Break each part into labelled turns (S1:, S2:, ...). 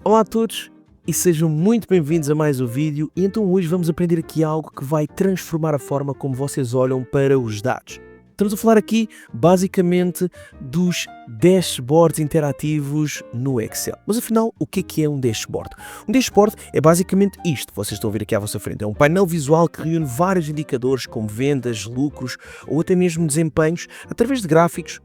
S1: Olá a todos e sejam muito bem-vindos a mais um vídeo. E então hoje vamos aprender aqui algo que vai transformar a forma como vocês olham para os dados. Estamos a falar aqui basicamente dos dashboards interativos no Excel. Mas afinal, o que é um dashboard? Um dashboard é basicamente isto que vocês estão a ver aqui à vossa frente. É um painel visual que reúne vários indicadores como vendas, lucros ou até mesmo desempenhos através de gráficos,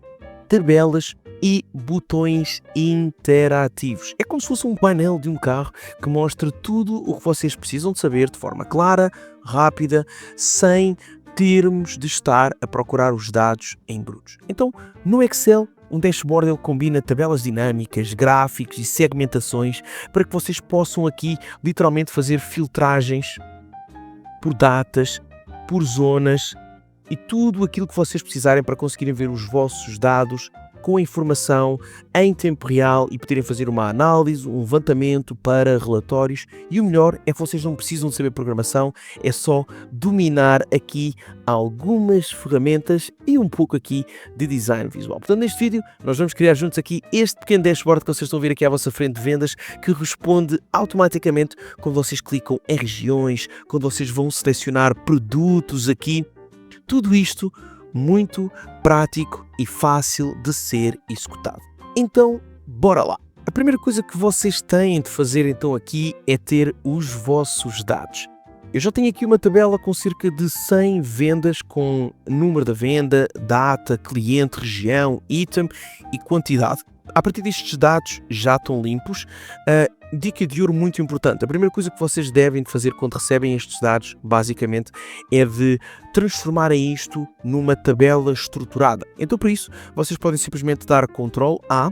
S1: tabelas e botões interativos. É como se fosse um painel de um carro que mostra tudo o que vocês precisam de saber de forma clara, rápida, sem termos de estar a procurar os dados em brutos. Então, no Excel, um dashboard ele combina tabelas dinâmicas, gráficos e segmentações para que vocês possam aqui literalmente fazer filtragens por datas, por zonas e tudo aquilo que vocês precisarem para conseguirem ver os vossos dados com a informação em tempo real e poderem fazer uma análise, um levantamento para relatórios. E o melhor é que vocês não precisam de saber programação, é só dominar aqui algumas ferramentas e um pouco aqui de design visual. Portanto, neste vídeo nós vamos criar juntos aqui este pequeno dashboard que vocês estão a ver aqui à vossa frente de vendas, que responde automaticamente quando vocês clicam em regiões, quando vocês vão selecionar produtos aqui. Tudo isto muito prático e fácil de ser executado. Então, bora lá! A primeira coisa que vocês têm de fazer então aqui é ter os vossos dados. Eu já tenho aqui uma tabela com cerca de 100 vendas com número da venda, data, cliente, região, item e quantidade. A partir destes dados já estão limpos. Dica de ouro muito importante. A primeira coisa que vocês devem fazer quando recebem estes dados, basicamente, é de transformarem isto numa tabela estruturada. Então, para isso, vocês podem simplesmente dar Ctrl A,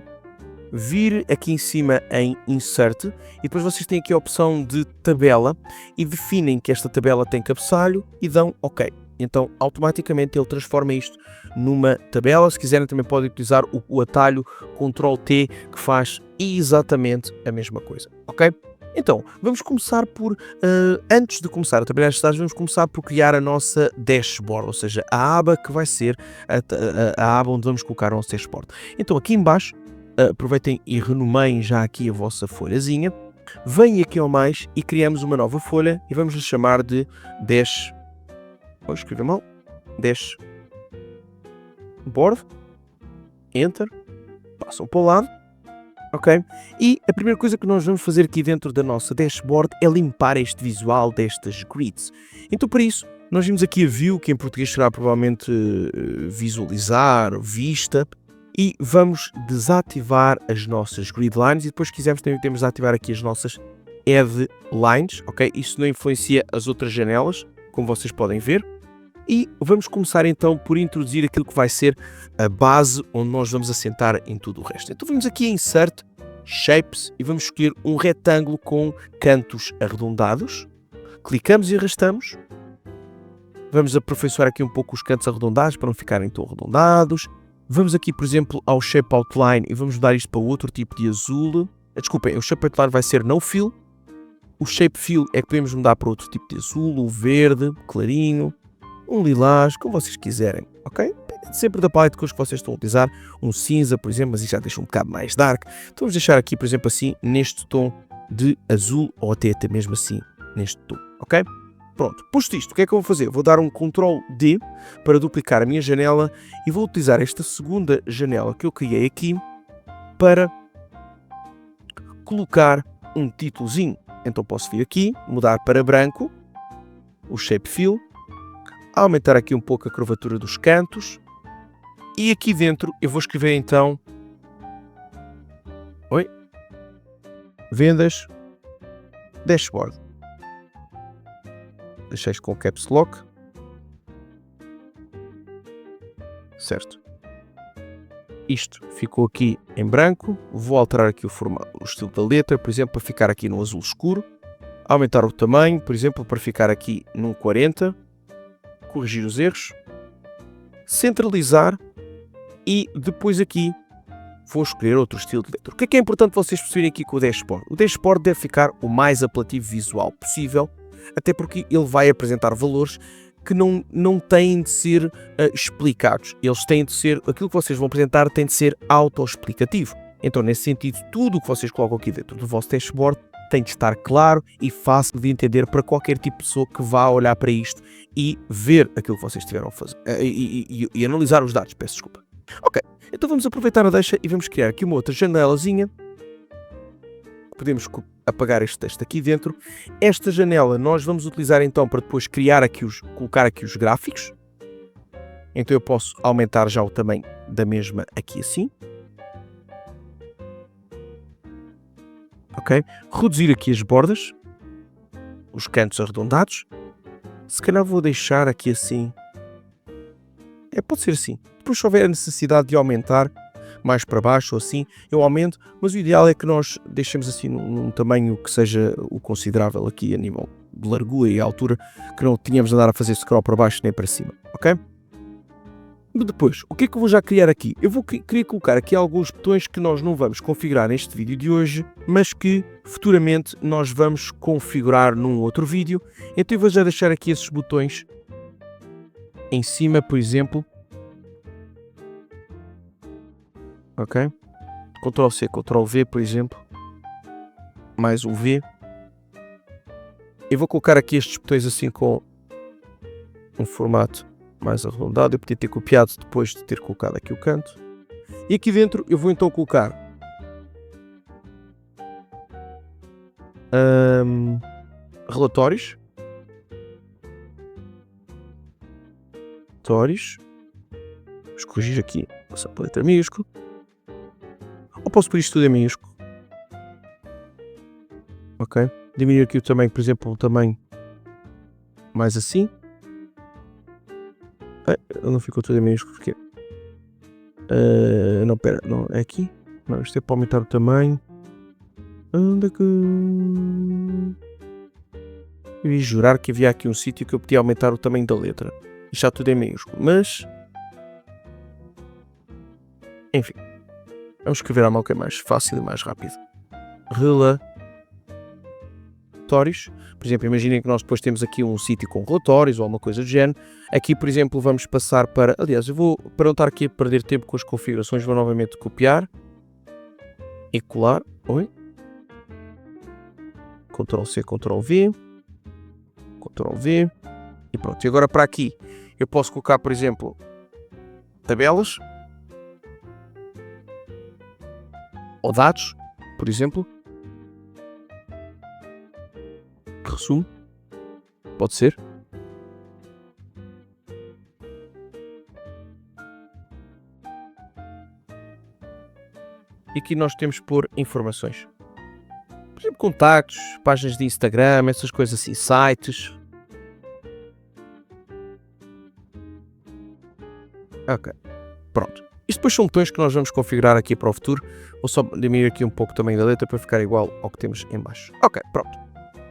S1: vir aqui em cima em Insert, e depois vocês têm aqui a opção de tabela e definem que esta tabela tem cabeçalho e dão OK. Então, automaticamente ele transforma isto numa tabela. Se quiserem também podem utilizar o atalho Ctrl T, que faz exatamente a mesma coisa, ok? Então, vamos começar por, antes de começar a trabalhar estes dados, vamos começar por criar a nossa dashboard, ou seja, a aba que vai ser a aba onde vamos colocar o nosso dashboard. Então, aqui em baixo, aproveitem e renomeiem já aqui a vossa folhazinha, venham aqui ao mais e criamos uma nova folha e vamos lhe chamar de dashboard. Vou escrever mal, dashboard, enter, passam para o lado, ok? E a primeira coisa que nós vamos fazer aqui dentro da nossa dashboard é limpar este visual destas grids. Então para isso, nós vimos aqui a view, que em português será provavelmente visualizar, vista, e vamos desativar as nossas grid lines e depois se quisermos também temos de ativar aqui as nossas add lines, ok? Isso não influencia as outras janelas, como vocês podem ver, e vamos começar então por introduzir aquilo que vai ser a base onde nós vamos assentar em tudo o resto. Então vamos aqui a Insert, Shapes e vamos escolher um retângulo com cantos arredondados, clicamos e arrastamos, vamos aperfeiçoar aqui um pouco os cantos arredondados para não ficarem tão arredondados, vamos aqui por exemplo ao Shape Outline e vamos mudar isto para outro tipo de azul, desculpem, o Shape Outline vai ser No Fill. O Shape Fill é que podemos mudar para outro tipo de azul, um verde, clarinho, um lilás, como vocês quiserem, ok? Depende sempre da paleta de cores que vocês estão a utilizar, um cinza, por exemplo, mas isso já deixa um bocado mais dark. Então vamos deixar aqui, por exemplo, assim, neste tom de azul, ou até mesmo assim, neste tom, ok? Pronto, posto isto, o que é que eu vou fazer? Vou dar um Ctrl D para duplicar a minha janela e vou utilizar esta segunda janela que eu criei aqui para colocar um títulozinho. Então posso vir aqui, mudar para branco, o Shape Fill, aumentar aqui um pouco a curvatura dos cantos e aqui dentro eu vou escrever então vendas dashboard. Deixei com caps lock, certo? Isto ficou aqui em branco, vou alterar aqui o estilo da letra, por exemplo, para ficar aqui no azul escuro, aumentar o tamanho, por exemplo, para ficar aqui num 40, corrigir os erros, centralizar e depois aqui vou escolher outro estilo de letra. O que é importante vocês perceberem aqui com o dashboard? O dashboard deve ficar o mais apelativo visual possível, até porque ele vai apresentar valores que não têm de ser explicados. Eles têm de ser, aquilo que vocês vão apresentar tem de ser autoexplicativo. Então, nesse sentido, tudo o que vocês colocam aqui dentro do vosso dashboard tem de estar claro e fácil de entender para qualquer tipo de pessoa que vá olhar para isto e ver aquilo que vocês tiveram a fazer. E analisar os dados, peço desculpa. Ok, então vamos aproveitar a deixa e vamos criar aqui uma outra janelazinha. Podemos apagar este texto aqui dentro. Esta janela nós vamos utilizar então para depois colocar aqui os gráficos. Então eu posso aumentar já o tamanho da mesma aqui assim. Ok? Reduzir aqui as bordas, os cantos arredondados. Se calhar vou deixar aqui assim. Pode ser assim. Depois se houver a necessidade de aumentar mais para baixo ou assim, eu aumento, mas o ideal é que nós deixemos assim num tamanho que seja o considerável aqui a nível de largura e altura, que não tínhamos de andar a fazer scroll para baixo nem para cima, ok? Depois, o que é que eu vou já criar aqui? Eu queria colocar aqui alguns botões que nós não vamos configurar neste vídeo de hoje, mas que futuramente nós vamos configurar num outro vídeo. Então eu vou já deixar aqui esses botões em cima, por exemplo. Ok? Ctrl+C, Ctrl+V, por exemplo. Mais um V. Eu vou colocar aqui estes botões assim com um formato mais arredondado. Eu podia ter copiado depois de ter colocado aqui o canto. E aqui dentro eu vou então colocar relatórios. Vamos corrigir aqui, passar para a letra minúscula. Ou posso pôr isto tudo em minúsculo. Ok. Diminuir aqui o tamanho, por exemplo, o tamanho mais assim. Não ficou tudo em minúsculo porque... não, pera, não, é aqui? Não, isto é para aumentar o tamanho. Onde é que... Eu ia jurar que havia aqui um sítio que eu podia aumentar o tamanho da letra. Isto está tudo em minúsculo, mas... Enfim. Vamos escrever à mão que é mais fácil e mais rápido. Relatórios. Por exemplo, imaginem que nós depois temos aqui um sítio com relatórios ou alguma coisa do género. Aqui, por exemplo, vamos passar para... Aliás, eu vou, para não estar aqui a perder tempo com as configurações, vou novamente copiar e colar. Oi. Ctrl+C, Ctrl+V. Ctrl+V. E pronto. E agora para aqui eu posso colocar, por exemplo, tabelas. Ou dados, por exemplo. Resumo. Pode ser. E aqui nós temos por informações. Por exemplo, contactos, páginas de Instagram, essas coisas assim, sites. Ok. Pronto. Isto depois são botões que nós vamos configurar aqui para o futuro. Vou só diminuir aqui um pouco também da letra para ficar igual ao que temos em baixo. Ok, pronto.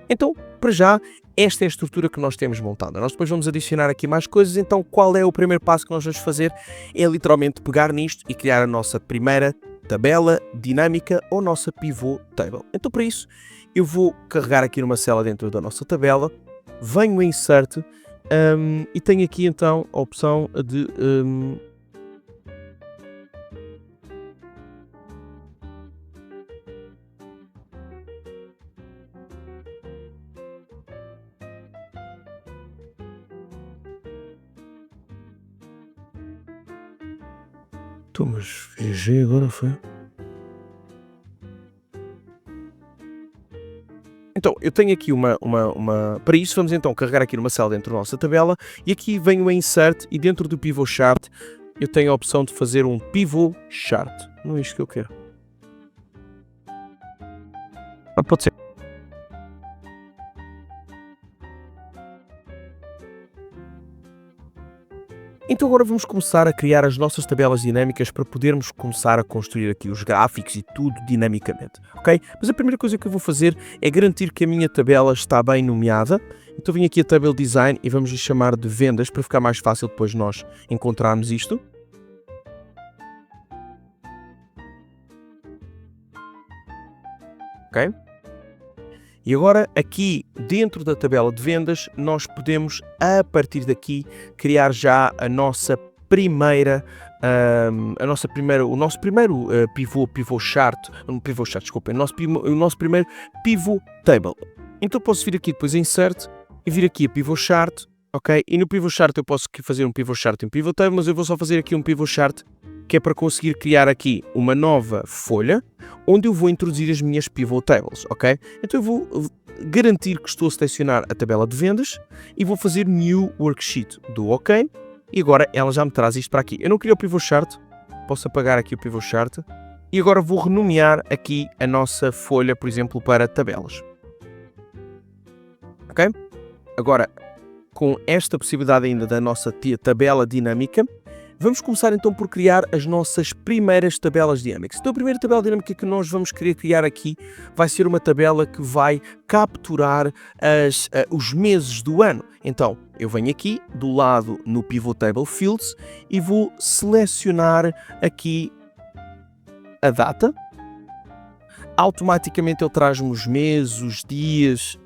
S1: Então, para já, esta é a estrutura que nós temos montada. Nós depois vamos adicionar aqui mais coisas. Então, qual é o primeiro passo que nós vamos fazer? É literalmente pegar nisto e criar a nossa primeira tabela dinâmica ou nossa pivot table. Então, para isso, eu vou carregar aqui numa célula dentro da nossa tabela. Venho a Insert e tenho aqui então a opção de... mas viajei agora, foi? Então, eu tenho aqui Para isso, vamos então carregar aqui numa célula dentro da nossa tabela e aqui venho a Insert e dentro do Pivot Chart eu tenho a opção de fazer um Pivot Chart. Não é isto que eu quero. Pode ser. Então agora vamos começar a criar as nossas tabelas dinâmicas para podermos começar a construir aqui os gráficos e tudo dinamicamente, ok? Mas a primeira coisa que eu vou fazer é garantir que a minha tabela está bem nomeada. Então venho aqui a Table Design e vamos lhe chamar de vendas para ficar mais fácil depois nós encontrarmos isto. Ok? E agora aqui dentro da tabela de vendas nós podemos a partir daqui criar já a nossa o nosso primeiro pivot chart, desculpem, o nosso primeiro pivot table. Então posso vir aqui depois em Insert e vir aqui a pivot chart, ok? E no pivot chart eu posso fazer um pivot chart e um pivot table, mas eu vou só fazer aqui um pivot chart que é para conseguir criar aqui uma nova folha onde eu vou introduzir as minhas pivot tables, ok? Então eu vou garantir que estou a selecionar a tabela de vendas e vou fazer New Worksheet, do OK, e agora ela já me traz isto para aqui. Eu não queria o pivot chart, posso apagar aqui o pivot chart, e agora vou renomear aqui a nossa folha, por exemplo, para tabelas. Ok? Agora, com esta possibilidade ainda da nossa tabela dinâmica, vamos começar então por criar as nossas primeiras tabelas dinâmicas. Então a primeira tabela dinâmica que nós vamos querer criar aqui vai ser uma tabela que vai capturar os meses do ano. Então eu venho aqui do lado no Pivot Table Fields e vou selecionar aqui a data. Automaticamente ele traz-me os meses, os dias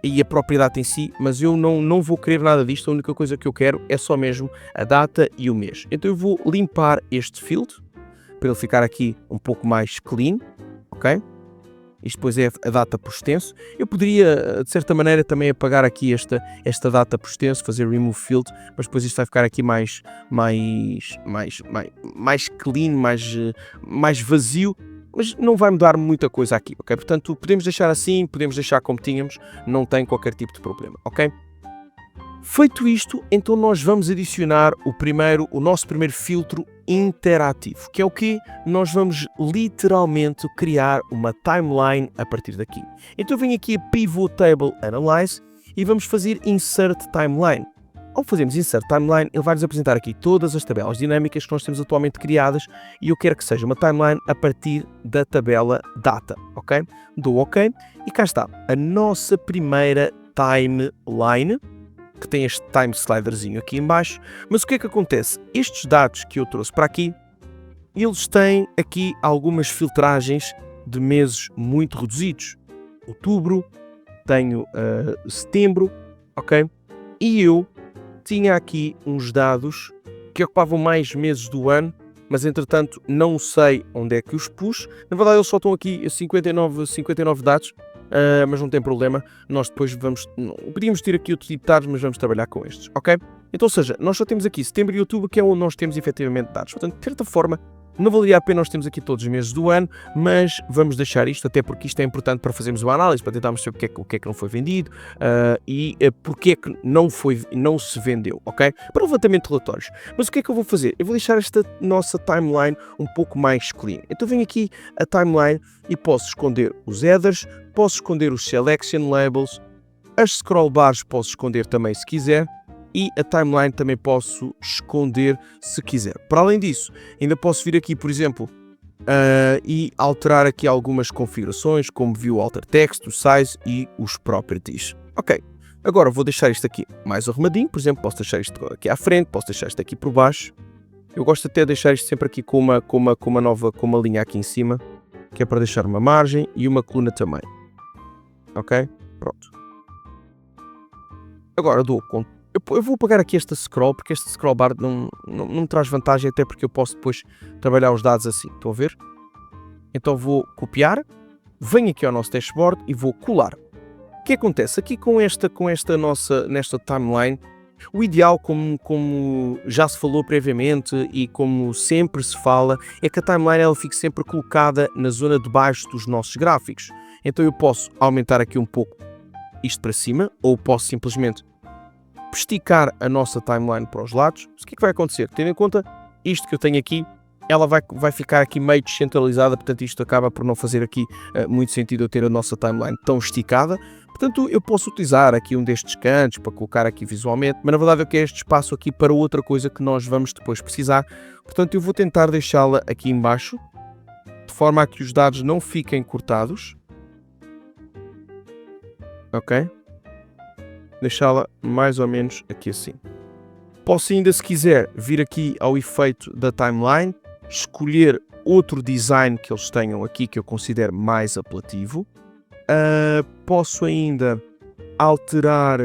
S1: e a própria data em si, mas eu não vou querer nada disto. A única coisa que eu quero é só mesmo a data e o mês. Então eu vou limpar este field para ele ficar aqui um pouco mais clean, ok? Isto depois é a data por extenso. Eu poderia, de certa maneira, também apagar aqui esta data por extenso, fazer remove field, mas depois isto vai ficar aqui mais clean, mais vazio, mas não vai mudar muita coisa aqui, ok? Portanto, podemos deixar assim, podemos deixar como tínhamos, não tem qualquer tipo de problema, ok? Feito isto, então nós vamos adicionar o nosso primeiro filtro interativo, que é o que nós vamos literalmente criar uma timeline a partir daqui. Então eu venho aqui a Pivot Table Analyze e vamos fazer Insert Timeline. Ao fazermos Insert Timeline, ele vai-nos apresentar aqui todas as tabelas dinâmicas que nós temos atualmente criadas e eu quero que seja uma timeline a partir da tabela Data, ok? Dou OK e cá está a nossa primeira timeline, que tem este time sliderzinho aqui em baixo. Mas o que é que acontece? Estes dados que eu trouxe para aqui, eles têm aqui algumas filtragens de meses muito reduzidos. Outubro, tenho setembro, ok? E eu tinha aqui uns dados que ocupavam mais meses do ano, mas entretanto não sei onde é que os pus. Na verdade eles só estão aqui 59 dados, mas não tem problema, nós depois podíamos ter aqui outros tipo de dados, mas vamos trabalhar com estes, ok? Então, ou seja, nós só temos aqui setembro e outubro, que é onde nós temos efetivamente dados. Portanto, de certa forma, não valeria a pena nós termos aqui todos os meses do ano, mas vamos deixar isto, até porque isto é importante para fazermos uma análise, para tentarmos saber o que é que não foi vendido e porque é que não se vendeu, ok? Para o levantamento de relatórios. Mas o que é que eu vou fazer? Eu vou deixar esta nossa timeline um pouco mais clean. Então venho aqui a timeline e posso esconder os headers, posso esconder os selection labels, as scroll bars posso esconder também se quiser, e a timeline também posso esconder se quiser. Para além disso, ainda posso vir aqui, por exemplo, e alterar aqui algumas configurações, como View Alter Text, o Size e os Properties. Ok, agora vou deixar isto aqui mais arrumadinho, por exemplo, posso deixar isto aqui à frente, posso deixar isto aqui por baixo. Eu gosto até de deixar isto sempre aqui com uma linha aqui em cima, que é para deixar uma margem e uma coluna também. Ok, pronto. Agora eu vou apagar aqui esta scroll, porque este scroll bar não me traz vantagem, até porque eu posso depois trabalhar os dados assim, estão a ver? Então vou copiar, venho aqui ao nosso dashboard e vou colar. O que acontece? Aqui nesta timeline, o ideal, como já se falou previamente e como sempre se fala, é que a timeline ela fique sempre colocada na zona de baixo dos nossos gráficos. Então eu posso aumentar aqui um pouco isto para cima, ou posso simplesmente esticar a nossa timeline para os lados. O que é que vai acontecer? Tendo em conta isto que eu tenho aqui, ela vai ficar aqui meio descentralizada, portanto isto acaba por não fazer aqui muito sentido eu ter a nossa timeline tão esticada. Portanto eu posso utilizar aqui um destes cantos para colocar aqui visualmente, mas na verdade eu quero este espaço aqui para outra coisa que nós vamos depois precisar. Portanto eu vou tentar deixá-la aqui em baixo, de forma a que os dados não fiquem cortados. Ok? Deixá-la mais ou menos aqui assim. Posso ainda, se quiser, vir aqui ao efeito da timeline, escolher outro design que eles tenham aqui que eu considero mais apelativo. Posso ainda alterar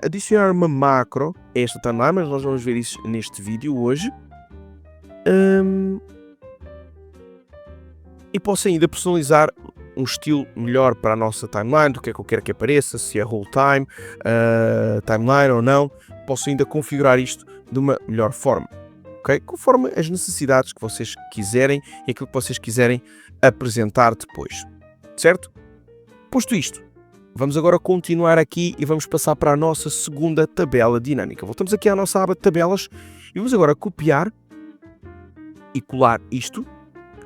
S1: adicionar uma macro a esta timeline, mas nós vamos ver isso neste vídeo hoje. E posso ainda personalizar um estilo melhor para a nossa timeline, do que é que eu quero que apareça, se é whole time, timeline ou não. Posso ainda configurar isto de uma melhor forma, ok? Conforme as necessidades que vocês quiserem e aquilo que vocês quiserem apresentar depois, certo? Posto isto, vamos agora continuar aqui e vamos passar para a nossa segunda tabela dinâmica. Voltamos aqui à nossa aba de tabelas e vamos agora copiar e colar isto.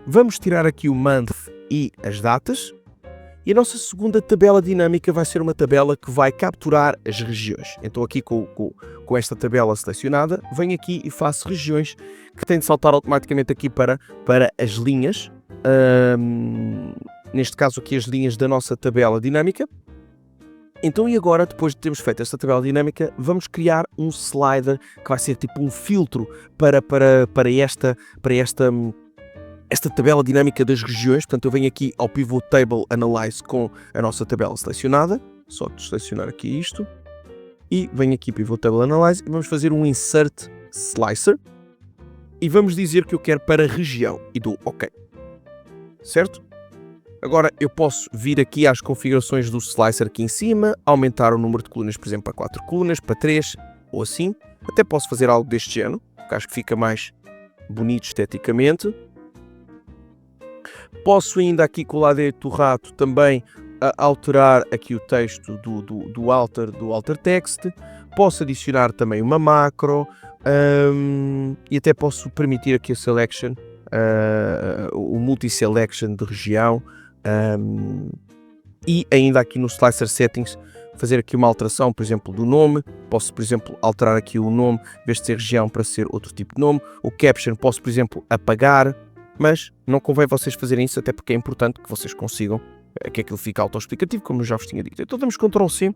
S1: Vamos tirar aqui o month e as datas. E a nossa segunda tabela dinâmica vai ser uma tabela que vai capturar as regiões. Então aqui com esta tabela selecionada, venho aqui e faço regiões que têm de saltar automaticamente aqui para as linhas. Neste caso aqui as linhas da nossa tabela dinâmica. Então e agora, depois de termos feito esta tabela dinâmica, vamos criar um slider que vai ser tipo um filtro para esta tabela dinâmica das regiões. Portanto, eu venho aqui ao Pivot Table Analyze com a nossa tabela selecionada. Só selecionar aqui isto. E venho aqui Pivot Table Analyze e vamos fazer um Insert Slicer. E vamos dizer que eu quero para região. E dou OK. Certo? Agora eu posso vir aqui às configurações do Slicer aqui em cima, aumentar o número de colunas, por exemplo, para 4 colunas, para 3, ou assim. Até posso fazer algo deste género, que acho que fica mais bonito esteticamente. Posso ainda aqui com o lado direito do rato também alterar aqui o texto do alter text. Posso adicionar também uma macro e até posso permitir aqui a selection, o multi-selection de região. E ainda aqui no Slicer Settings fazer aqui uma alteração, por exemplo, do nome. Posso, por exemplo, alterar aqui o nome, em vez de ser região, para ser outro tipo de nome. O caption posso, por exemplo, apagar, mas não convém vocês fazerem isso, até porque é importante que vocês consigam que aquilo fique autoexplicativo, como eu já vos tinha dito. Então damos Ctrl C,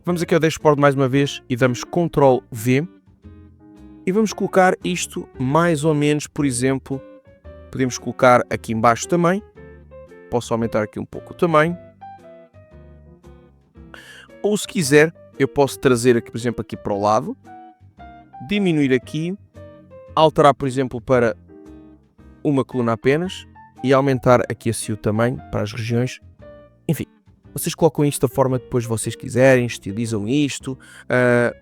S1: vamos aqui ao dashboard mais uma vez e damos Ctrl V e vamos colocar isto mais ou menos, por exemplo, podemos colocar aqui em baixo também. Posso aumentar aqui um pouco o tamanho. Ou se quiser, eu posso trazer aqui, por exemplo, aqui para o lado. Diminuir aqui. Alterar, por exemplo, para uma coluna apenas. E aumentar aqui assim o tamanho para as regiões. Enfim, vocês colocam isto da forma que depois vocês quiserem. Estilizam isto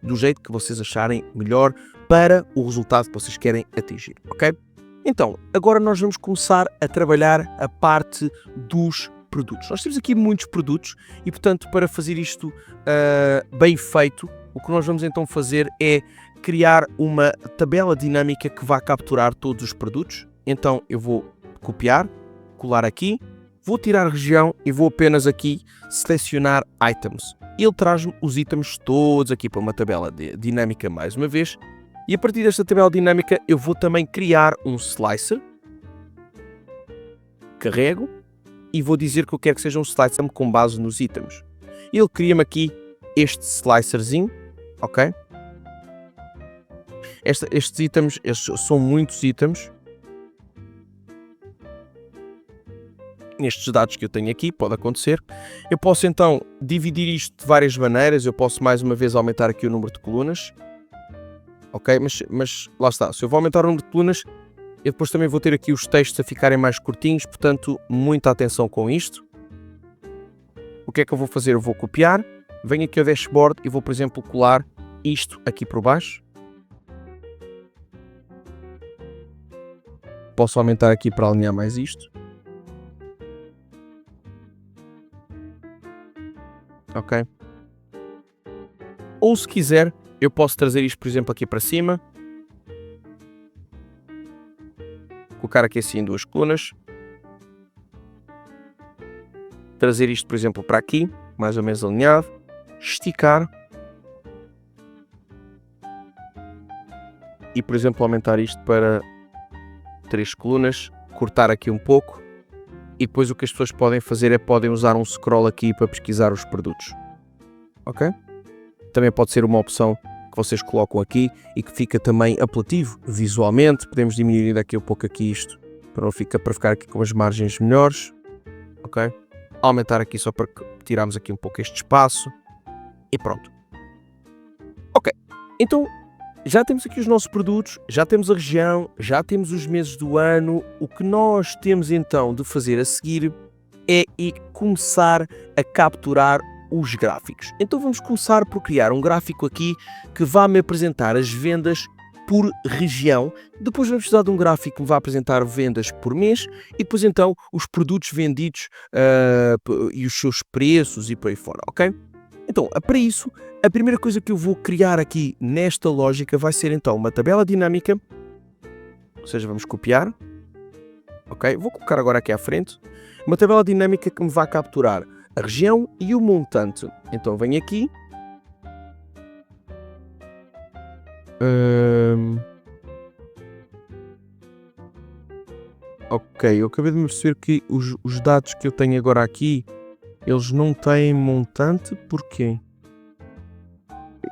S1: do jeito que vocês acharem melhor para o resultado que vocês querem atingir, ok? Então, agora nós vamos começar a trabalhar a parte dos produtos. Nós temos aqui muitos produtos e, portanto, para fazer isto bem feito, o que nós vamos então fazer é criar uma tabela dinâmica que vai capturar todos os produtos. Então, eu vou copiar, colar aqui, vou tirar a região e vou apenas aqui selecionar items. Ele traz-me os itens todos aqui para uma tabela dinâmica mais uma vez. E a partir desta tabela dinâmica eu vou também criar um slicer. Carrego e vou dizer que eu quero que seja um slicer com base nos itens. Ele cria-me aqui este slicerzinho, ok? Estes itens, são muitos itens. Nestes dados que eu tenho aqui, pode acontecer. Eu posso então dividir isto de várias maneiras. Eu posso mais uma vez aumentar aqui o número de colunas. Ok, mas lá está, se eu vou aumentar o número de colunas, eu depois também vou ter aqui os textos a ficarem mais curtinhos, portanto, muita atenção com isto. O que é que eu vou fazer? Eu vou copiar, venho aqui ao dashboard e vou, por exemplo, colar isto aqui por baixo. Posso aumentar aqui para alinhar mais isto. Ok. Ou se quiser, eu posso trazer isto, por exemplo, aqui para cima. Colocar aqui assim 2 colunas. Trazer isto, por exemplo, para aqui, mais ou menos alinhado. Esticar. E, por exemplo, aumentar isto para 3 colunas. Cortar aqui um pouco. E depois o que as pessoas podem fazer é podem usar um scroll aqui para pesquisar os produtos. Ok? Também pode ser uma opção que vocês colocam aqui e que fica também apelativo visualmente. Podemos diminuir daqui um pouco aqui isto para ficar aqui com as margens melhores. Ok? Aumentar aqui só para tirarmos aqui um pouco este espaço. E pronto. Então, já temos aqui os nossos produtos, já temos a região, já temos os meses do ano. O que nós temos então de fazer a seguir é começar a capturar os gráficos. Então vamos começar por criar um gráfico aqui que vai me apresentar as vendas por região. Depois vamos precisar de um gráfico que me vai apresentar vendas por mês e depois então os produtos vendidos e os seus preços e por aí fora, ok? Então, para isso, a primeira coisa que eu vou criar aqui nesta lógica vai ser então uma tabela dinâmica, ou seja, vamos copiar, ok? Vou colocar agora aqui à frente, uma tabela dinâmica que me vai capturar a região e o montante. Então venho aqui, ok, eu acabei de me perceber que os dados que eu tenho agora aqui, eles não têm montante. Porquê?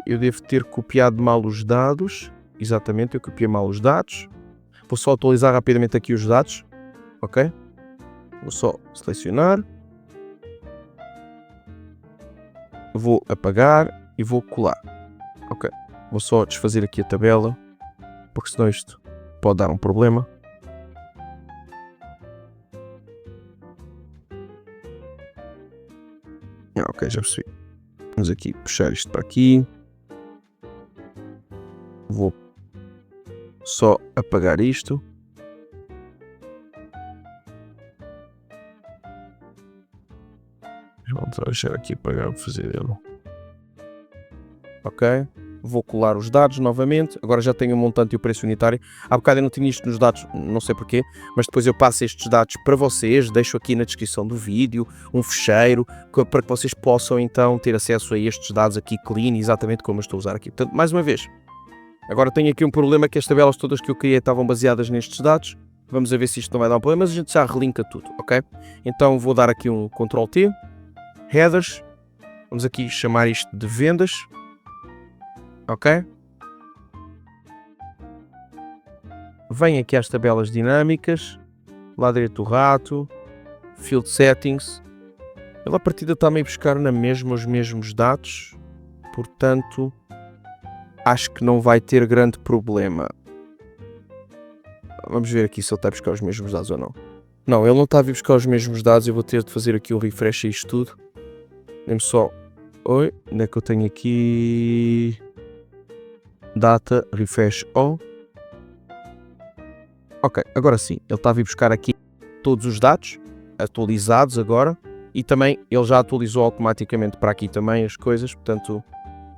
S1: Eu devo ter copiado mal os dados. Exatamente, eu copiei mal os dados. Vou só atualizar rapidamente aqui os dados, ok? Vou só selecionar, vou apagar e vou colar, ok? Vou só desfazer aqui a tabela, porque senão isto pode dar um problema. Ok, já percebi. Vamos aqui puxar isto para aqui. Vou só apagar isto. Vamos deixar aqui apagar, vou fazer dele. Ok. Vou colar os dados novamente. Agora já tenho o montante e o preço unitário. Há bocado eu não tinha isto nos dados, não sei porquê, mas depois eu passo estes dados para vocês. Deixo aqui na descrição do vídeo um fecheiro para que vocês possam então ter acesso a estes dados aqui clean, exatamente como eu estou a usar aqui. Portanto, mais uma vez, agora tenho aqui um problema que as tabelas todas que eu criei estavam baseadas nestes dados. Vamos a ver se isto não vai dar um problema, mas a gente já relinka tudo, ok? Então vou dar aqui um Ctrl+T, Headers, vamos aqui chamar isto de vendas. Ok? Venho aqui às tabelas dinâmicas, lá direito do rato, Field Settings. Ele à partida está meio a buscar na mesma os mesmos dados, portanto acho que não vai ter grande problema. Vamos ver aqui se ele está a buscar os mesmos dados ou não. Não, ele não está a vir buscar os mesmos dados, eu vou ter de fazer aqui um refresh a isto tudo. Dê-me só... Oi, onde é que eu tenho aqui... Data, refresh all. Ok, agora sim, ele está a vir buscar aqui todos os dados atualizados agora e também ele já atualizou automaticamente para aqui também as coisas, portanto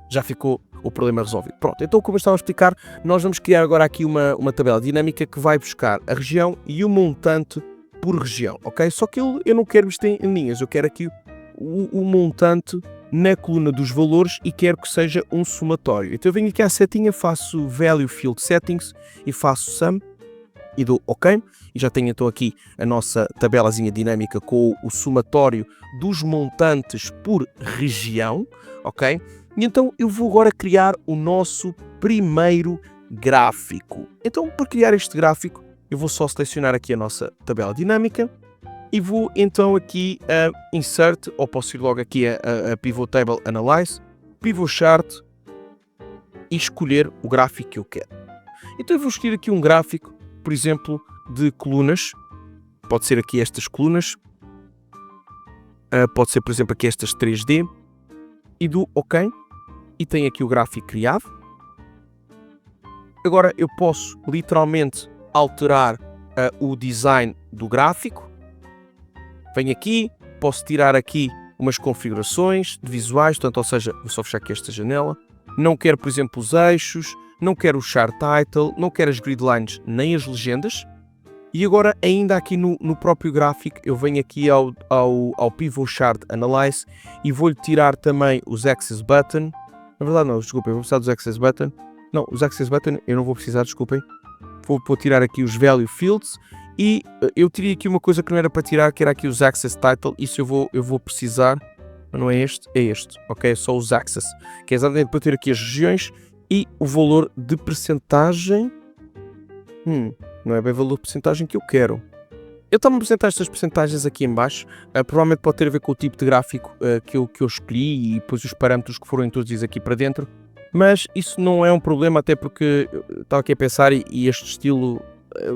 S1: já ficou o problema resolvido. Pronto, então como eu estava a explicar, nós vamos criar agora aqui uma tabela dinâmica que vai buscar a região e o montante por região, ok? Só que eu não quero isto em linhas, eu quero aqui o montante na coluna dos valores e quero que seja um somatório. Então eu venho aqui à setinha, faço Value Field Settings e faço Sum e dou OK. E já tenho então aqui a nossa tabelazinha dinâmica com o somatório dos montantes por região, ok? E então eu vou agora criar o nosso primeiro gráfico. Então para criar este gráfico eu vou só selecionar aqui a nossa tabela dinâmica e vou então aqui a Insert, ou posso ir logo aqui a Pivot Table Analyze, Pivot Chart e escolher o gráfico que eu quero. Então eu vou escolher aqui um gráfico, por exemplo, de colunas. Pode ser aqui estas colunas, pode ser por exemplo aqui estas 3D e do OK e tenho aqui o gráfico criado. Agora eu posso literalmente alterar o design do gráfico. Venho aqui, posso tirar aqui umas configurações de visuais, portanto, ou seja, vou só fechar aqui esta janela. Não quero, por exemplo, os eixos, não quero o chart title, não quero as grid lines nem as legendas. E agora, ainda aqui no próprio gráfico, eu venho aqui ao Pivot Chart Analyze e vou-lhe tirar também os Access Button. Na verdade, não, desculpem, eu vou precisar dos Access Button. Não, os Access Button eu não vou precisar, desculpem. Vou tirar aqui os Value Fields. E eu tirei aqui uma coisa que não era para tirar, que era aqui os Access Title. Isso eu vou precisar, mas não é este, é este, ok? É só os Access, que é exatamente para ter aqui as regiões e o valor de percentagem. Não é bem o valor de percentagem que eu quero. Eu estava a apresentar estas percentagens aqui em baixo, provavelmente pode ter a ver com o tipo de gráfico que eu escolhi e depois os parâmetros que foram introduzidos aqui para dentro. Mas isso não é um problema, até porque eu estava aqui a pensar e este estilo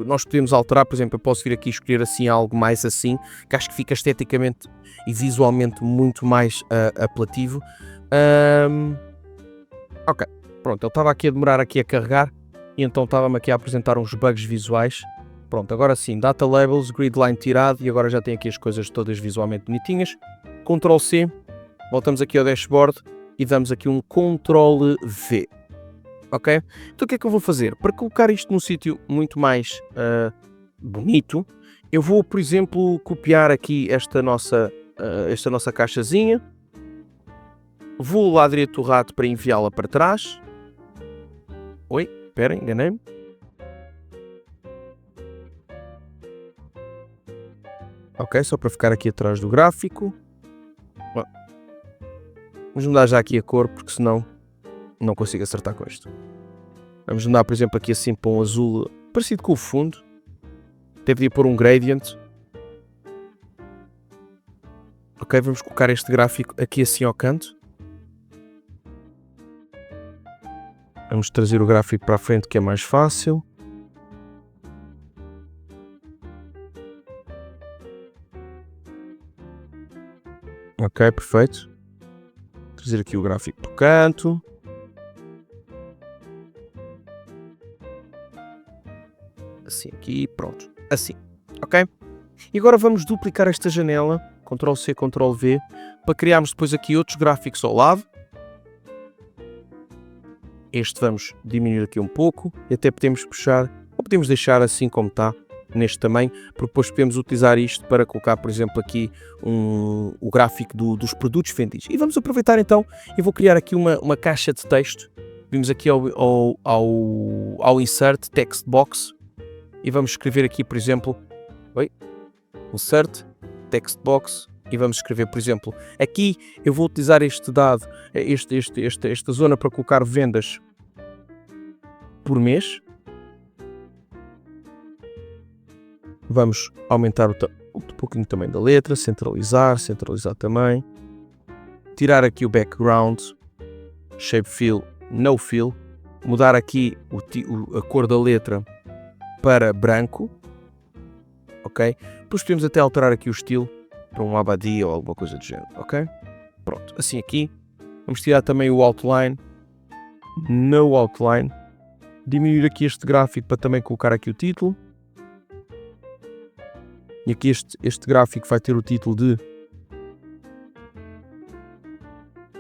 S1: nós podemos alterar. Por exemplo, eu posso vir aqui escolher assim algo mais assim, que acho que fica esteticamente e visualmente muito mais apelativo. Ahm, ok, pronto, ele estava aqui a demorar aqui a carregar e então estava-me aqui a apresentar uns bugs visuais. Pronto, agora sim, Data Labels, Grid Line tirado e agora já tem aqui as coisas todas visualmente bonitinhas. Ctrl C, voltamos aqui ao dashboard e damos aqui um Ctrl V. Ok? Então o que é que eu vou fazer? Para colocar isto num sítio muito mais bonito, eu vou, por exemplo, copiar aqui esta nossa caixazinha, vou ao lado direito do rato para enviá-la para trás. Oi, espera, enganei-me. Ok, só para ficar aqui atrás do gráfico. Vamos mudar já aqui a cor, porque senão não consigo acertar com isto. Vamos mudar, por exemplo, aqui assim para um azul parecido com o fundo. Até podia pôr um gradient. Ok, vamos colocar este gráfico aqui assim ao canto. Vamos trazer o gráfico para a frente, que é mais fácil. Ok, perfeito. Trazer aqui o gráfico para o canto. Assim aqui, pronto. Assim, ok? E agora vamos duplicar esta janela, Ctrl C, Ctrl V, para criarmos depois aqui outros gráficos ao lado. Este vamos diminuir aqui um pouco e até podemos puxar, ou podemos deixar assim como está, neste tamanho, porque depois podemos utilizar isto para colocar, por exemplo, aqui o gráfico dos produtos vendidos. E vamos aproveitar então, eu vou criar aqui uma caixa de texto. Vimos aqui ao Insert Text Box e vamos escrever aqui, por exemplo, Insert Text Box e vamos escrever, por exemplo, aqui eu vou utilizar este dado, esta zona para colocar vendas por mês. Vamos aumentar um pouquinho também da letra, centralizar também. Tirar aqui o background, shape fill, no fill. Mudar aqui a cor da letra para branco. Ok? Depois podemos até alterar aqui o estilo para um abadia ou alguma coisa do género. Ok? Pronto, assim aqui. Vamos tirar também o outline. No outline. Diminuir aqui este gráfico para também colocar aqui o título. E aqui este gráfico vai ter o título de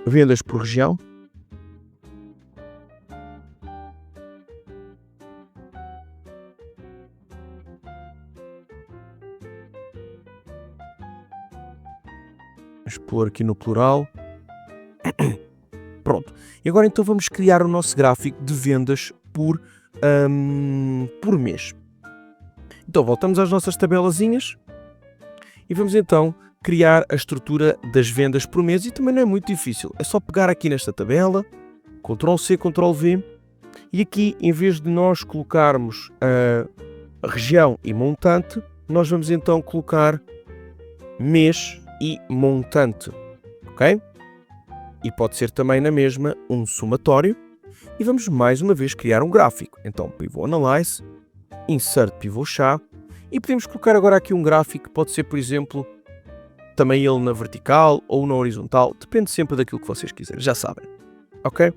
S1: vendas por região. Vamos pôr aqui no plural. Pronto. E agora então vamos criar o nosso gráfico de vendas por mês. Então voltamos às nossas tabelazinhas e vamos então criar a estrutura das vendas por mês e também não é muito difícil. É só pegar aqui nesta tabela, Ctrl C, Ctrl V e aqui em vez de nós colocarmos a região e montante, nós vamos então colocar mês e montante, ok? E pode ser também na mesma um somatório e vamos mais uma vez criar um gráfico. Então Pivot Analyze, Insert Pivot Chá e podemos colocar agora aqui um gráfico que pode ser, por exemplo, também ele na vertical ou na horizontal, depende sempre daquilo que vocês quiserem, já sabem, ok?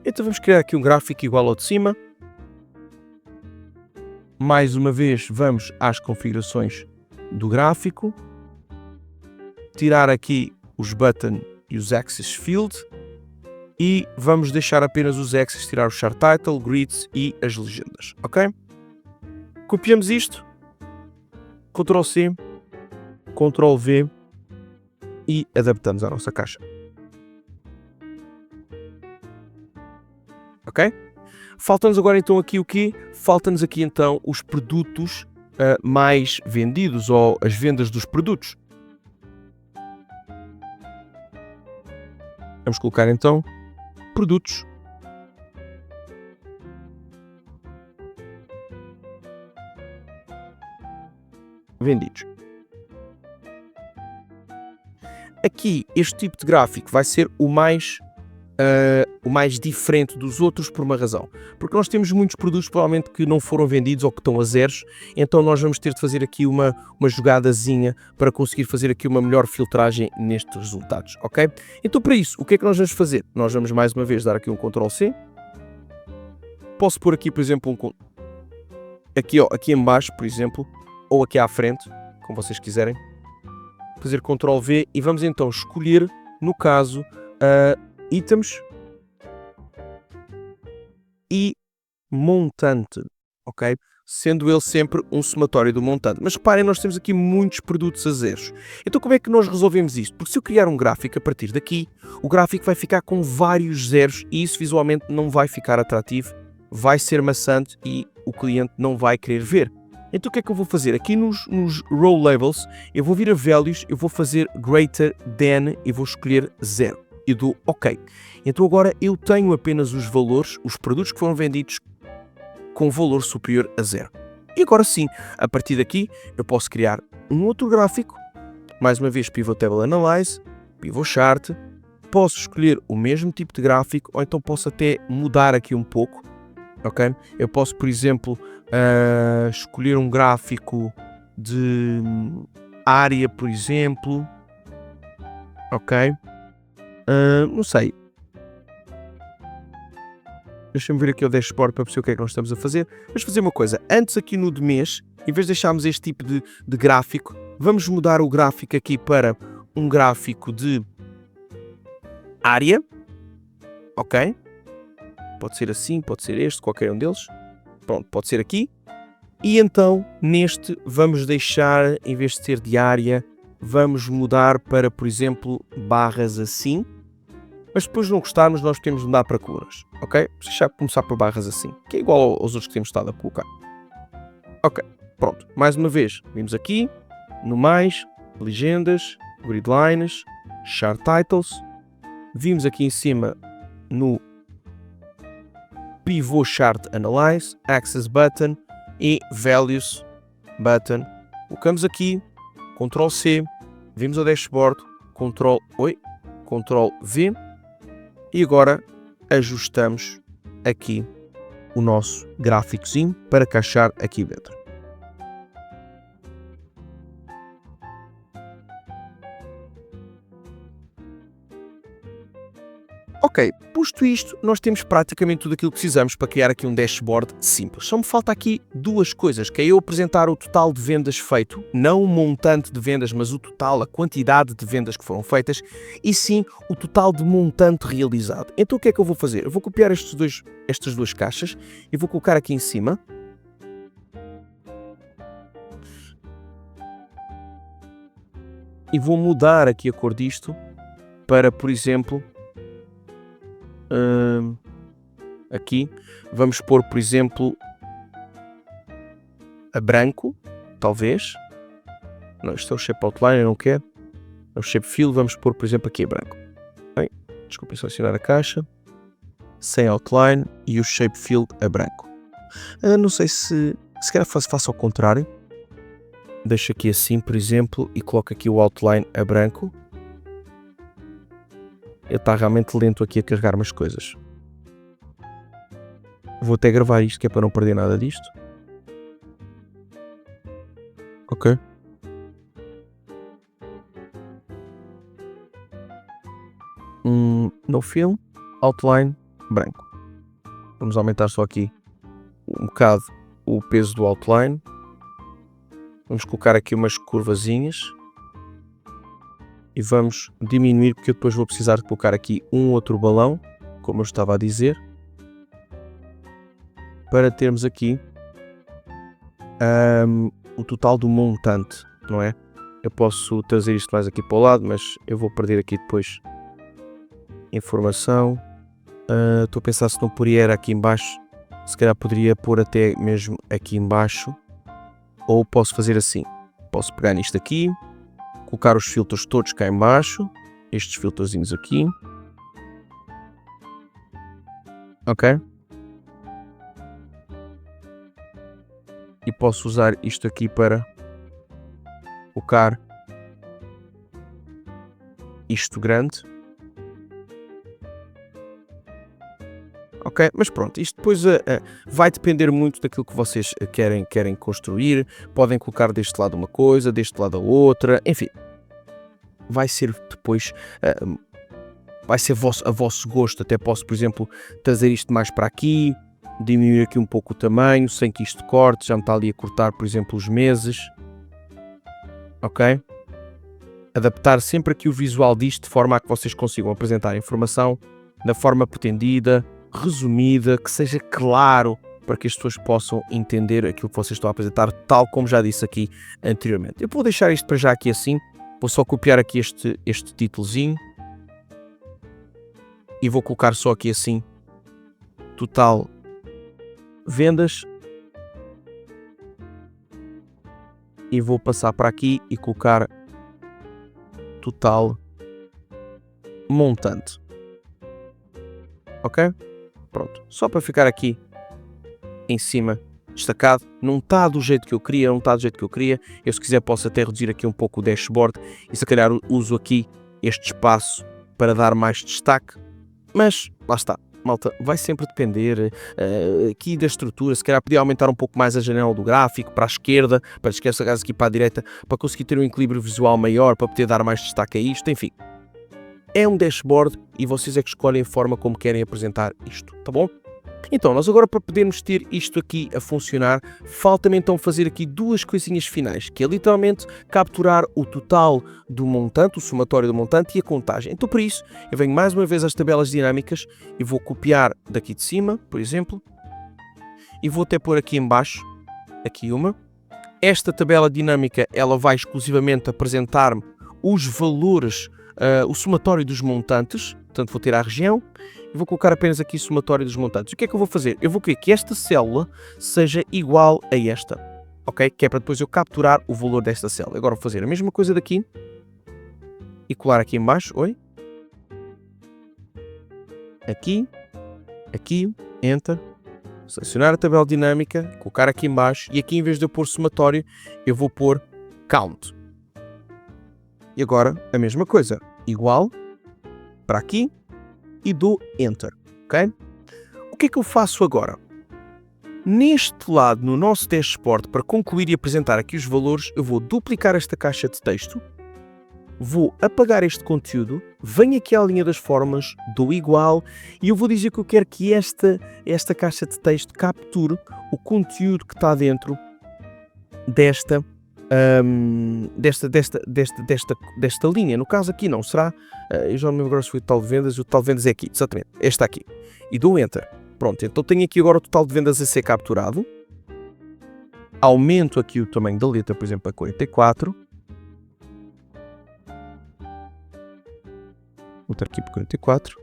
S1: Então vamos criar aqui um gráfico igual ao de cima. Mais uma vez vamos às configurações do gráfico, tirar aqui os button e os axis field e vamos deixar apenas os axis, tirar o chart title, grids e as legendas, ok? Copiamos isto, Ctrl C, Ctrl V e adaptamos à nossa caixa. Ok? Falta-nos agora então aqui o quê? Falta-nos aqui então os produtos mais vendidos ou as vendas dos produtos. Vamos colocar então produtos. Vendidos. Aqui, este tipo de gráfico vai ser o mais o mais diferente dos outros por uma razão. Porque nós temos muitos produtos provavelmente que não foram vendidos ou que estão a zeros, então nós vamos ter de fazer aqui uma jogadazinha para conseguir fazer aqui uma melhor filtragem nestes resultados, ok? Então para isso, o que é que nós vamos fazer? Nós vamos mais uma vez dar aqui um Ctrl+C. Posso pôr aqui, por exemplo, aqui em baixo, por exemplo, ou aqui à frente, como vocês quiserem. Fazer Ctrl+V e vamos então escolher, no caso, itens e montante, ok? Sendo ele sempre um somatório do montante. Mas reparem, nós temos aqui muitos produtos a zeros. Então como é que nós resolvemos isto? Porque se eu criar um gráfico a partir daqui, o gráfico vai ficar com vários zeros e isso visualmente não vai ficar atrativo, vai ser maçante e o cliente não vai querer ver. Então o que é que eu vou fazer? Aqui nos row labels, eu vou vir a values, eu vou fazer greater than e vou escolher 0. E dou OK. Então agora eu tenho apenas os valores, os produtos que foram vendidos com valor superior a 0. E agora sim, a partir daqui eu posso criar um outro gráfico, mais uma vez Pivot Table Analyze, Pivot Chart, posso escolher o mesmo tipo de gráfico ou então posso até mudar aqui um pouco, ok? Eu posso, por exemplo, escolher um gráfico de área, por exemplo, ok? Não sei. Deixa-me ver aqui o dashboard para perceber o que é que nós estamos a fazer. Vamos fazer uma coisa. Antes aqui no de mês, em vez de deixarmos este tipo de gráfico, vamos mudar o gráfico aqui para um gráfico de área. Ok? Pode ser assim, pode ser este, qualquer um deles. Pronto, pode ser aqui. E então, neste, vamos deixar, em vez de ser de área, vamos mudar para, por exemplo, barras assim. Mas depois de não gostarmos, nós podemos mudar para colunas, ok? Vamos deixar começar por barras assim, que é igual aos outros que temos estado a colocar. Ok, pronto. Mais uma vez, vimos aqui, no mais, legendas, gridlines, chart titles. Vimos aqui em cima no Pivot Chart Analyze, Access Button e Values Button. Colocamos aqui, Ctrl+C, vimos o dashboard, Ctrl+V. E agora ajustamos aqui o nosso gráficozinho para encaixar aqui dentro. Ok, posto isto, nós temos praticamente tudo aquilo que precisamos para criar aqui um dashboard simples. Só me falta aqui duas coisas, que é eu apresentar o total de vendas feito, não o montante de vendas, mas o total, a quantidade de vendas que foram feitas, e sim o total de montante realizado. Então o que é que eu vou fazer? Eu vou copiar estas duas caixas e vou colocar aqui em cima. E vou mudar aqui a cor disto para, por exemplo, aqui vamos pôr, por exemplo, a branco, talvez. Não, isto é o shape outline, eu não quero. É o shape fill, vamos pôr, por exemplo, aqui a branco. Bem, desculpem selecionar a caixa, sem outline e o shape fill a branco. Não sei se calhar faço ao contrário. Deixo aqui assim, por exemplo, e coloco aqui o outline a branco. Ele está realmente lento aqui a carregar umas coisas. Vou até gravar isto, que é para não perder nada disto. Ok. No fill, outline, branco. Vamos aumentar só aqui um bocado o peso do outline. Vamos colocar aqui umas curvazinhas. E vamos diminuir, porque eu depois vou precisar de colocar aqui um outro balão, como eu estava a dizer, para termos aqui o total do montante, não é? Eu posso trazer isto mais aqui para o lado, mas eu vou perder aqui depois informação. Estou a pensar se não poria era aqui em baixo, se calhar poderia pôr até mesmo aqui em baixo, ou posso fazer assim, posso pegar nisto aqui, colocar os filtros todos cá em baixo, estes filtrozinhos aqui, ok? E posso usar isto aqui para colocar isto grande ok? Mas pronto, isto depois vai depender muito daquilo que vocês querem construir. Podem colocar deste lado uma coisa, deste lado a outra, enfim. Vai ser depois, vai ser a vosso gosto. Até posso, por exemplo, trazer isto mais para aqui, diminuir aqui um pouco o tamanho, sem que isto corte, já me está ali a cortar, por exemplo, os meses, ok? Adaptar sempre aqui o visual disto de forma a que vocês consigam apresentar a informação da forma pretendida, resumida, que seja claro para que as pessoas possam entender aquilo que vocês estão a apresentar, tal como já disse aqui anteriormente. Eu vou deixar isto para já aqui assim, vou só copiar aqui este títulozinho e vou colocar só aqui assim, total vendas, e vou passar para aqui e colocar total montante. Ok? Pronto. Só para ficar aqui em cima destacado. Não está do jeito que eu queria, não está do jeito que eu queria. Eu, se quiser, posso até reduzir aqui um pouco o dashboard e se calhar uso aqui este espaço para dar mais destaque. Mas lá está. Malta, vai sempre depender aqui da estrutura. Se calhar podia aumentar um pouco mais a janela do gráfico para a esquerda, para esquecer aqui para a direita, para conseguir ter um equilíbrio visual maior, para poder dar mais destaque a isto, enfim. É um dashboard e vocês é que escolhem a forma como querem apresentar isto, tá bom? Então, nós agora, para podermos ter isto aqui a funcionar, falta-me então fazer aqui duas coisinhas finais, que é literalmente capturar o total do montante, o somatório do montante e a contagem. Então, por isso, eu venho mais uma vez às tabelas dinâmicas e vou copiar daqui de cima, por exemplo, e vou até pôr aqui em baixo, aqui uma. Esta tabela dinâmica, ela vai exclusivamente apresentar-me os valores, o somatório dos montantes, portanto vou tirar a região e vou colocar apenas aqui o somatório dos montantes. O que é que eu vou fazer? Eu vou querer que esta célula seja igual a esta, ok? Que é para depois eu capturar o valor desta célula. Agora vou fazer a mesma coisa daqui e colar aqui em baixo, aqui, Enter, selecionar a tabela dinâmica, colocar aqui em baixo e aqui em vez de eu pôr somatório, eu vou pôr count. E agora a mesma coisa, igual para aqui e dou Enter, ok? O que é que eu faço agora? Neste lado, no nosso dashboard, para concluir e apresentar aqui os valores, eu vou duplicar esta caixa de texto, vou apagar este conteúdo, venho aqui à linha das formas, dou igual e eu vou dizer que eu quero que esta caixa de texto capture o conteúdo que está dentro desta linha. No caso aqui não será, eu já não me lembro agora se foi o total de vendas, o total de vendas é aqui, exatamente, este aqui, e dou Enter. Pronto, então tenho aqui agora o total de vendas a ser capturado, aumento aqui o tamanho da letra, por exemplo, a 44, vou ter aqui para 44,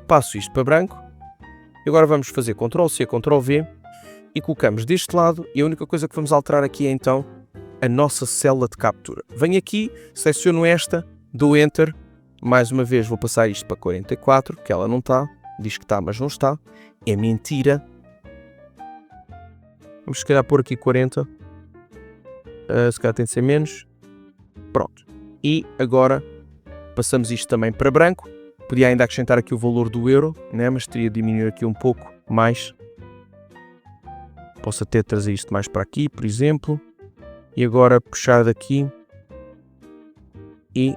S1: passo isto para branco, e agora vamos fazer Ctrl+C, Ctrl+V, e colocamos deste lado, e a única coisa que vamos alterar aqui é então a nossa célula de captura. Venho aqui, seleciono esta, dou Enter, mais uma vez vou passar isto para 44, que ela não está, diz que está, mas não está, é mentira. Vamos se calhar pôr aqui 40, se calhar tem de ser menos, pronto. E agora passamos isto também para branco, podia ainda acrescentar aqui o valor do euro, né? Mas teria de diminuir aqui um pouco mais. Posso até trazer isto mais para aqui, por exemplo. E agora puxar daqui e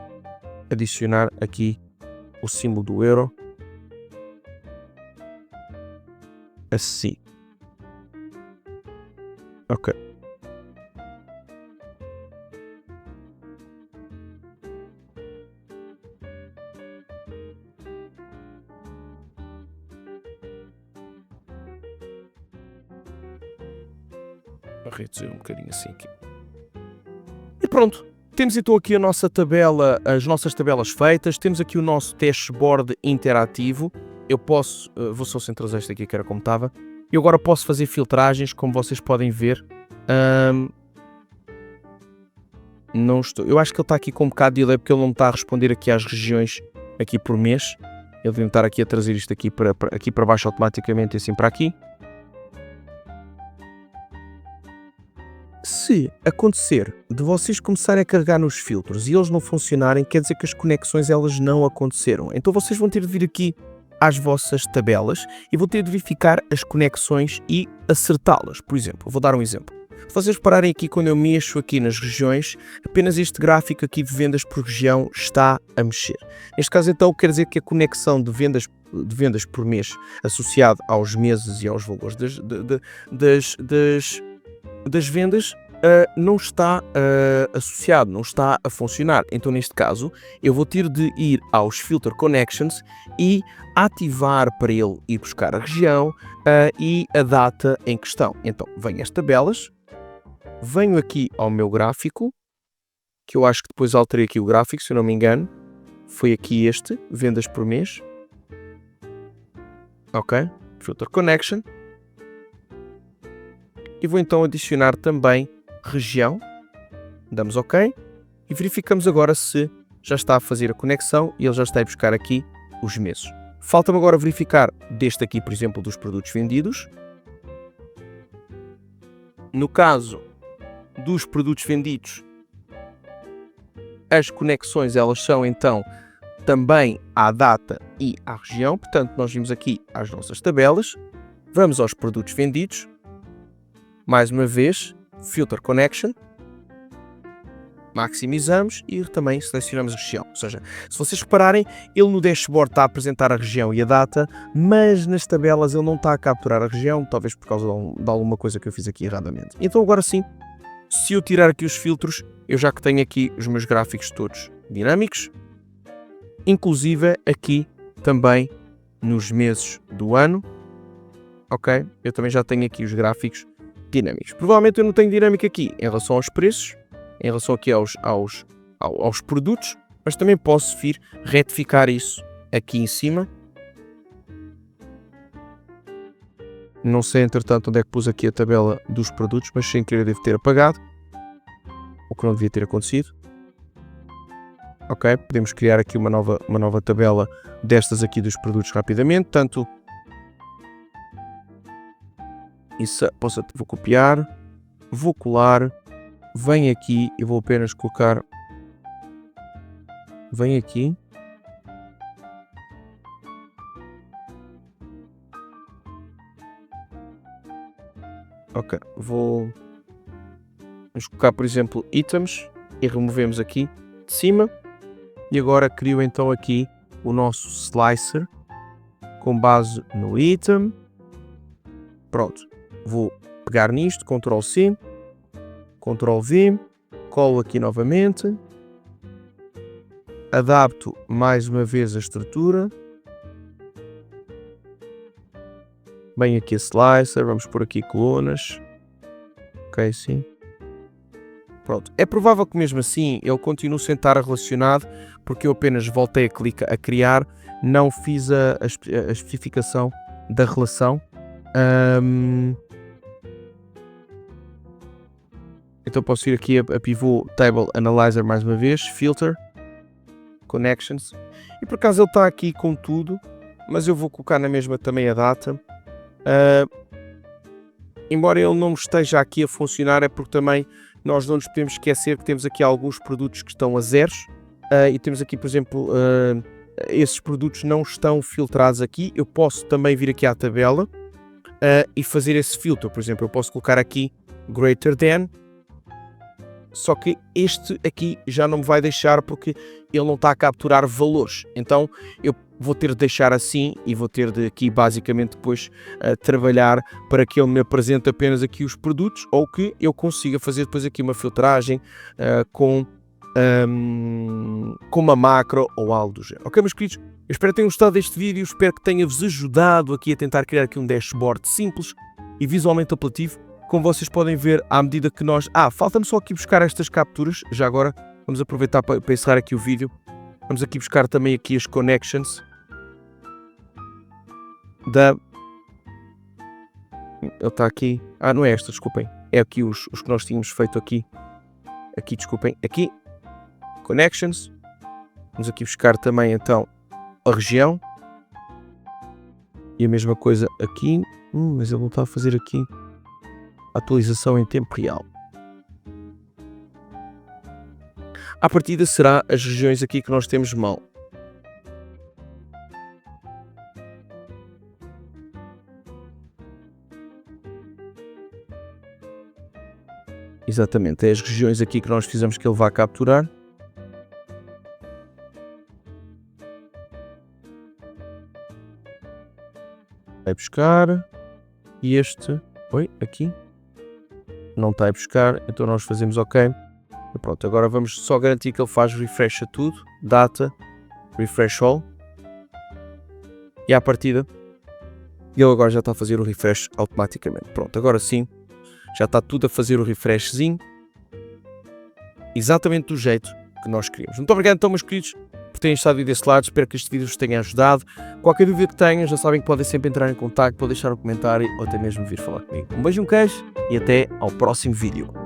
S1: adicionar aqui o símbolo do euro. Assim. Ok. Vou reduzir um bocadinho assim aqui. E pronto. Temos então aqui a nossa tabela, as nossas tabelas feitas. Temos aqui o nosso dashboard interativo. Eu posso, vou só centralizar isto aqui que era como estava. Eu agora posso fazer filtragens, como vocês podem ver. Não estou. Eu acho que ele está aqui com um bocado de delay porque ele não está a responder aqui às regiões aqui por mês. Ele deve estar aqui a trazer isto aqui para baixo automaticamente e assim para aqui. Se acontecer de vocês começarem a carregar nos filtros e eles não funcionarem, quer dizer que as conexões elas não aconteceram. Então vocês vão ter de vir aqui às vossas tabelas e vão ter de verificar as conexões e acertá-las. Por exemplo, vou dar um exemplo. Se vocês repararem aqui, quando eu mexo aqui nas regiões, apenas este gráfico aqui de vendas por região está a mexer. Neste caso, então, quer dizer que a conexão de vendas por mês associado aos meses e aos valores das vendas não está associado, não está a funcionar. Então, neste caso, eu vou ter de ir aos Filter Connections e ativar para ele ir buscar a região e a data em questão. Então, venho às tabelas, venho aqui ao meu gráfico, que eu acho que depois alterei aqui o gráfico, se eu não me engano. Foi aqui este, vendas por mês. Ok, Filter Connection. E vou então adicionar também região. Damos OK. E verificamos agora se já está a fazer a conexão e ele já está a buscar aqui os meses. Falta-me agora verificar deste aqui, por exemplo, dos produtos vendidos. No caso dos produtos vendidos, as conexões elas são então também à data e à região. Portanto, nós vimos aqui às nossas tabelas, vamos aos produtos vendidos, mais uma vez, Filter Connection, maximizamos e também selecionamos a região. Ou seja, se vocês repararem, ele no dashboard está a apresentar a região e a data, mas nas tabelas ele não está a capturar a região, talvez por causa de alguma coisa que eu fiz aqui erradamente. Então agora sim, se eu tirar aqui os filtros, eu já que tenho aqui os meus gráficos todos dinâmicos, inclusive aqui também nos meses do ano, ok? Eu também já tenho aqui os gráficos dinâmicos. Provavelmente eu não tenho dinâmico aqui em relação aos preços, em relação aqui aos produtos, mas também posso vir retificar isso aqui em cima. Não sei, entretanto, onde é que pus aqui a tabela dos produtos, mas sem querer devo ter apagado, o que não devia ter acontecido. Ok, podemos criar aqui uma nova tabela destas aqui dos produtos rapidamente, tanto isso, vou copiar, vou colar, venho aqui e vou apenas colocar, venho aqui, ok, vamos colocar, por exemplo, itens e removemos aqui de cima. E agora crio então aqui o nosso slicer com base no item. Pronto, vou pegar nisto, Ctrl C, Ctrl V, colo aqui novamente, adapto mais uma vez a estrutura, venho aqui a slicer, vamos por aqui colunas, ok, sim. Pronto, é provável que mesmo assim ele continue sem estar relacionado, porque eu apenas voltei a criar, não fiz a especificação da relação. Então posso ir aqui a Pivot Table Analyzer mais uma vez, Filter, Connections, e por acaso ele está aqui com tudo, mas eu vou colocar na mesma também a data. Embora ele não esteja aqui a funcionar, é porque também nós não nos podemos esquecer que temos aqui alguns produtos que estão a zeros e temos aqui, por exemplo, esses produtos não estão filtrados aqui. Eu posso também vir aqui à tabela e fazer esse filtro. Por exemplo, eu posso colocar aqui greater than, só que este aqui já não me vai deixar porque ele não está a capturar valores. Então eu vou ter de deixar assim e vou ter de aqui basicamente depois trabalhar para que ele me apresente apenas aqui os produtos, ou que eu consiga fazer depois aqui uma filtragem com uma macro ou algo do género. Ok, meus queridos? Eu espero que tenham gostado deste vídeo, espero que tenha-vos ajudado aqui a tentar criar aqui um dashboard simples e visualmente apelativo. Como vocês podem ver, à medida que nós... falta-me só aqui buscar estas capturas. Já agora, vamos aproveitar para encerrar aqui o vídeo. Vamos aqui buscar também aqui as connections da... Ele está aqui... não é esta, desculpem. É aqui os que nós tínhamos feito aqui. Aqui, desculpem. Aqui. Connections. Vamos aqui buscar também, então, a região. E a mesma coisa aqui. Mas ele não está a fazer aqui a atualização em tempo real. à partida será as regiões aqui que nós temos mal. Exatamente, é as regiões aqui que nós precisamos que ele vá capturar. Vai buscar. E este... Oi, aqui. Não está a buscar, então nós fazemos OK. E pronto, agora vamos só garantir que ele faz refresh a tudo. Data, refresh all. E à partida, ele agora já está a fazer o refresh automaticamente. Pronto, agora sim, já está tudo a fazer o refreshzinho. Exatamente do jeito que nós queríamos. Muito obrigado então, meus queridos, por terem estado aí desse lado. Espero que este vídeo vos tenha ajudado. Qualquer dúvida que tenham, já sabem que podem sempre entrar em contato, podem deixar um comentário ou até mesmo vir falar comigo. Um beijo, um queijo e até ao próximo vídeo.